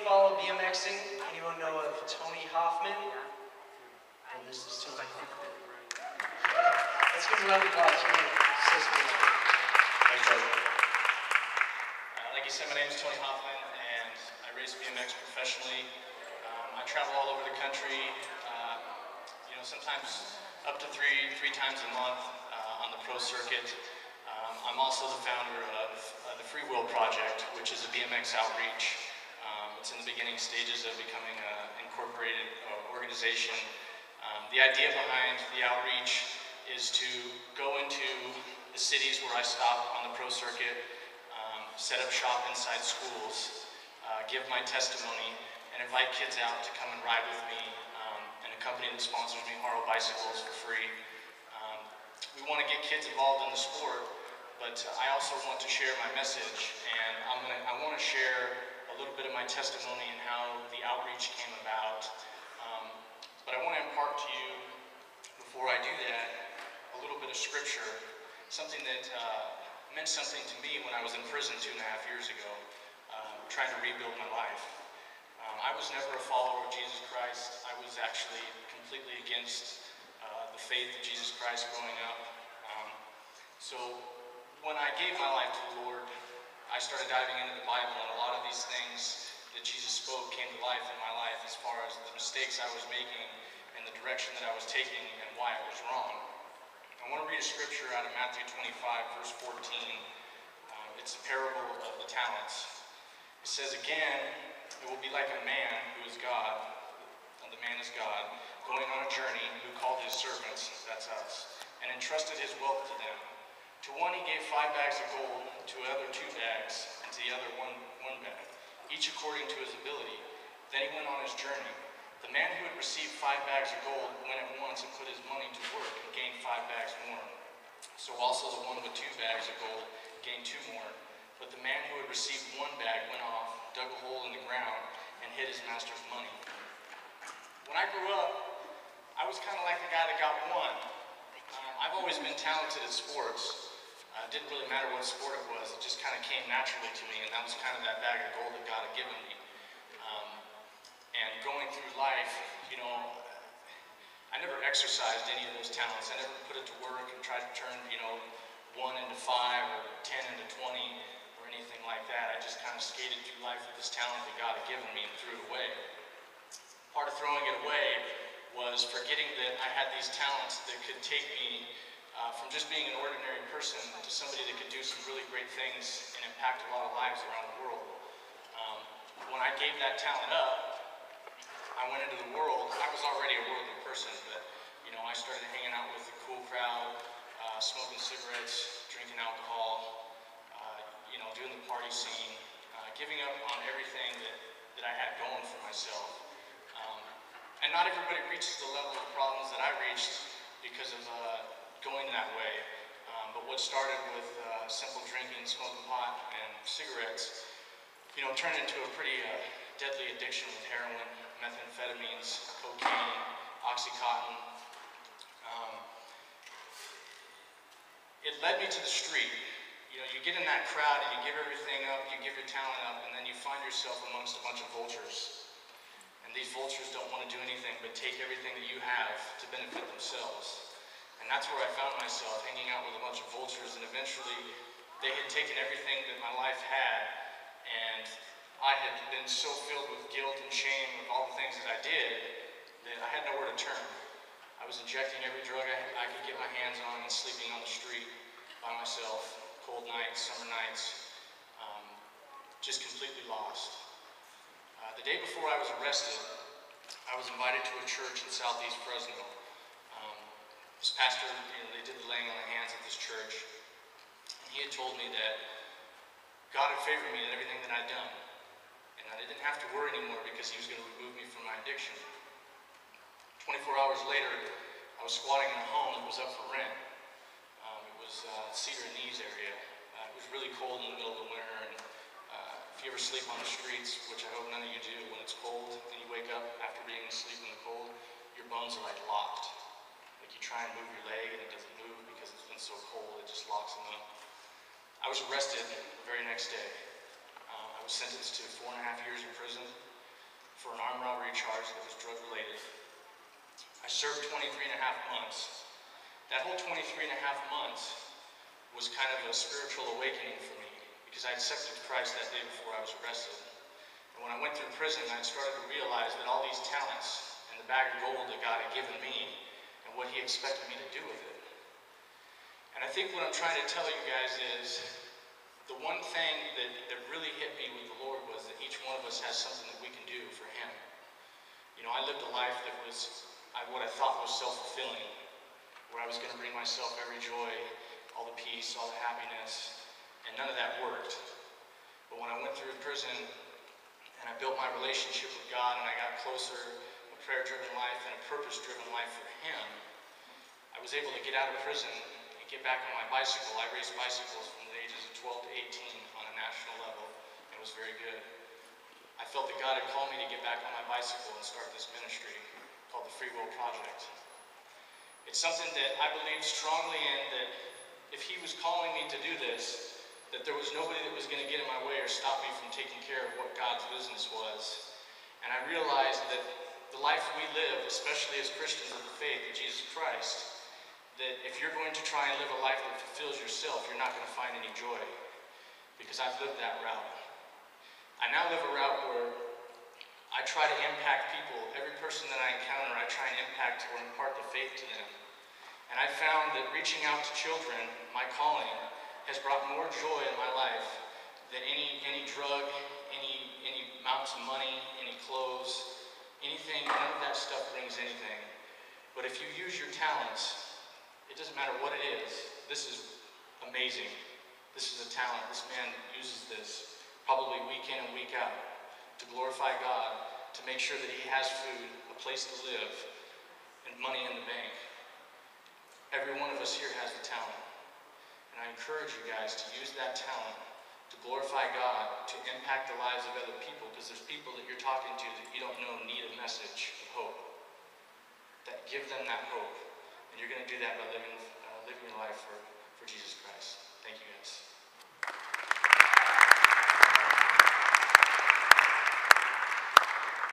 follow BMXing? Anyone know of Tony Hoffman? And this is Tony Hoffman. Let's give him a round of applause. Thanks, Jordan. Like you said, my name is Tony Hoffman, and I race BMX professionally. I travel all over the country, sometimes up to three times a month on the pro circuit. I'm also the founder of the Free Will Project, which is a BMX outreach. It's in the beginning stages of becoming an incorporated organization. The idea behind the outreach is to go into the cities where I stop on the pro circuit, set up shop inside schools, give my testimony, and invite kids out to come and ride with me, and a company that sponsors me, Haro Bicycles, for free. We want to get kids involved in the sport, but I also want to share my message, and I want to share a little bit of my testimony and how the outreach came about. But I want to impart to you, before I do that, a little bit of scripture, something that meant something to me when I was in prison 2.5 years ago, trying to rebuild my life. I was never a follower of Jesus Christ. I was actually completely against the faith of Jesus Christ growing up. So when I gave my life to the Lord, I started diving into the Bible, and a lot of these things that Jesus spoke came to life in my life as far as the mistakes I was making and the direction that I was taking and why it was wrong. I want to read a scripture out of Matthew 25, verse 14. It's the parable of the talents. It says, "Again, it will be like a man who is God, and the man is God, going on a journey, who called his servants," that's us, "and entrusted his wealth to them. To one he gave 5 bags of gold, to another 2 bags, and to the other one bag, each according to his ability. Then he went on his journey. The man who had received 5 bags of gold went at once and put his money to work and gained 5 bags more. So also the one with 2 bags of gold gained 2 more. But the man who had received 1 bag went off, dug a hole in the ground, and hid his master's money." When I grew up, I was kind of like the guy that got 1. I've always been talented at sports. It didn't really matter what sport it was. It just kind of came naturally to me, and that was kind of that bag of gold that God had given me. And going through life, I never exercised any of those talents. I never put it to work and tried to turn, 1 into 5 or 10 into 20 or anything like that. I just kind of skated through life with this talent that God had given me and threw it away. Part of throwing it away was forgetting that I had these talents that could take me from just being an ordinary person to somebody that could do some really great things and impact a lot of lives around the world. When I gave that talent up, I went into the world. I was already a worldly person, but I started hanging out with the cool crowd, smoking cigarettes, drinking alcohol, doing the party scene, giving up on everything that I had going for myself. And not everybody reaches the level of problems that I reached because of going that way. But what started with simple drinking, smoking pot, and cigarettes, turned into a pretty deadly addiction with heroin, methamphetamines, cocaine, Oxycontin. It led me to the street. You get in that crowd and you give everything up, you give your talent up, and then you find yourself amongst a bunch of vultures. And these vultures don't want to do anything but take everything that you have to benefit themselves. And that's where I found myself, hanging out with a bunch of vultures, and eventually they had taken everything that my life had, and I had been so filled with guilt and shame of all the things that I did that I had nowhere to turn. I was injecting every drug I could get my hands on and sleeping on the street by myself, cold nights, summer nights, just completely lost. The day before I was arrested, I was invited to a church in Southeast Fresno. This pastor, they did the laying on of hands at this church, and he had told me that God had favored me in everything that I'd done, and I didn't have to worry anymore because he was going to remove me from my addiction. 24 hours later, I was squatting in a home that was up for rent. It was Cedar and Ease area. It was really cold in the middle of the winter, and if you ever sleep on the streets, which I hope none of you do, when it's cold and you wake up after being asleep in the cold, your bones are like locked. Like you try and move your leg and it doesn't move because it's been so cold, it just locks them up. I was arrested the very next day. I was sentenced to 4.5 years in prison. charge that was drug-related. I served 23 and a half months. That whole 23 and a half months was kind of a spiritual awakening for me because I accepted Christ that day before I was arrested. And when I went through prison, I started to realize that all these talents and the bag of gold that God had given me and what He expected me to do with it. And I think what I'm trying to tell you guys is the one thing that really hit me with the Lord was that each one of us has something that we can do for Him. You know, I lived a life that was what I thought was self-fulfilling, where I was going to bring myself every joy, all the peace, all the happiness, and none of that worked. But when I went through prison and I built my relationship with God and I got closer, a prayer-driven life and a purpose-driven life for Him, I was able to get out of prison and get back on my bicycle. I raced bicycles from the ages of 12 to 18 on a national level. It was very good. I felt that God had called me to get back on my bicycle and start this ministry called the Free Will Project. It's something that I believe strongly in, that if He was calling me to do this, that there was nobody that was going to get in my way or stop me from taking care of what God's business was. And I realized that the life we live, especially as Christians of the faith of Jesus Christ, that if you're going to try and live a life that fulfills yourself, you're not going to find any joy. Because I've lived that route. I now live a route where I try to impact people. Every person that I encounter, I try and impact or impart the faith to them. And I found that reaching out to children, my calling, has brought more joy in my life than any drug, any amounts of money, any clothes, anything. None of that stuff brings anything. But if you use your talents, it doesn't matter what it is. This is amazing. This is a talent. This man uses this probably week in and week out to glorify God, to make sure that he has food, a place to live, and money in the bank. Every one of us here has a talent. And I encourage you guys to use that talent to glorify God, to impact the lives of other people, because there's people that you're talking to that you don't know need a message of hope. That give them that hope. And you're going to do that by living your life for